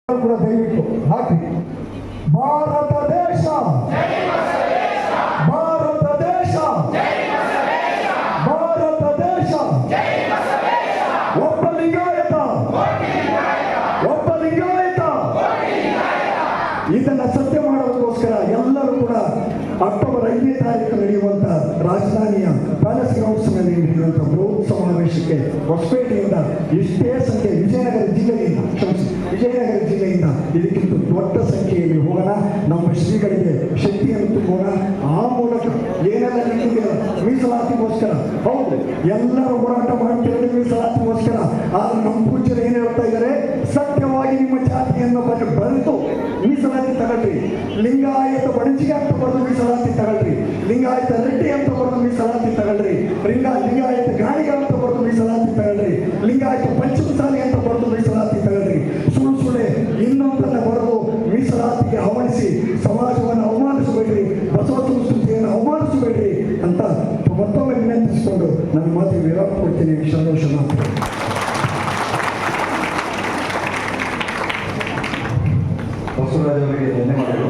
ಕೂಡ ದಯವಿಟ್ಟು ಹಾಕಿ. ಭಾರತ ದೇಶ, ಭಾರತ ದೇಶ, ಭಾರತ ದೇಶ, ಒಬ್ಬ ಲಿಂಗಾಯತ, ಒಬ್ಬ ಲಿಂಗಾಯತ. ಇದನ್ನ ಸತ್ಯ ಮಾಡೋದಕ್ಕೋಸ್ಕರ ಎಲ್ಲರೂ ಕೂಡ ಅಕ್ಟೋಬರ್ 5ನೇ ತಾರೀಕು ನಡೆಯುವಂತ ರಾಜಧಾನಿಯ ಪ್ಯಾಲೇಸ್ ಗ್ರೌಂಡ್ಸ್ನಲ್ಲಿ ನಡೆಯುವಂತ ಬೃಹತ್ ಸಮಾವೇಶಕ್ಕೆ ಹೊಸಪೇಟೆಯಿಂದ ಇಷ್ಟೇ ಸಂಖ್ಯೆ, ವಿಜಯನಗರ ಜಿಲ್ಲೆಯಿಂದ ಇದಕ್ಕಿಂತ ದೊಡ್ಡ ಸಂಖ್ಯೆಯಲ್ಲಿ ಹೋಗೋಣ. ನಮ್ಮ ಶ್ರೀಗಳಿಗೆ ಶಕ್ತಿಯನ್ನು ತುಂಬೋಣ. ಆ ಮೂಲಕ ಏನೆಲ್ಲ ನಿಂತಿದೆ ಮೀಸಲಾತಿಗೋಸ್ಕರ, ಹೌದು ಎಲ್ಲರೂ ಹೋರಾಟ ಮಾಡ್ತಿರೋದು ಮೀಸಲಾತಿಗೋಸ್ಕರ. ಆದ್ರೆ ನಮ್ಮ ಪೂಜ್ಯರು ಏನ್ ಹೇಳ್ತಾ ಇದ್ದಾರೆ, ಸತ್ಯವಾಗಿ ನಿಮ್ಮ ಜಾತಿಯನ್ನು ಬರೆದು ಮೀಸಲಾತಿ ತಗೊಳ್ರಿ. ಲಿಂಗಾಯತ ಬಣಜಿಗೆ ಅಂತ ಬರೆದು ಮೀಸಲಾತಿ ತಗೊಳ್ರಿ. ಲಿಂಗಾಯತ ರೆಡ್ಡಿ ಅಂತ ಬರೆದು ಮೀಸಲಾತಿ ತಗೊಳ್ರಿ. ಲಿಂಗಾಯತ ಗಾಣಿಗ ಅಂತ ಬರೆದು ಮೀಸಲಾತಿ ತಗೊಳ್ರಿ. ಲಿಂಗಾಯತ ಪಂಚಮಸಾಲಿ ಅಂತ ಬರೆದು ಮೀಸಲಾತಿ ತಗೊಳ್ರಿ. ಸುಳ್ಳೆ ಇನ್ನೊಂದನ್ನ ಬರೆದು ಮೀಸಲಾತಿಗೆ ಆಹ್ವಾನಿಸಿ ಸಮಾಜವನ್ನು ಅವಮಾನಿಸಬೇಡ್ರಿ, ಬಸವ ಸಂಸ್ಕೃತಿಯನ್ನು ಅವಮಾನಿಸಬೇಡ್ರಿ ಅಂತ ಮತ್ತೊಮ್ಮೆ ವಿನಂತಿಸಿಕೊಂಡು ನನ್ನ ಮಾತಿಗೆ ವಿರಾಮ ಕೊಡ್ತೀನಿ. ಸಂತೋಷ ಮಾತು. ಬಸವರಾಜ್ ಅವರಿಗೆ ಧನ್ಯವಾದಗಳು.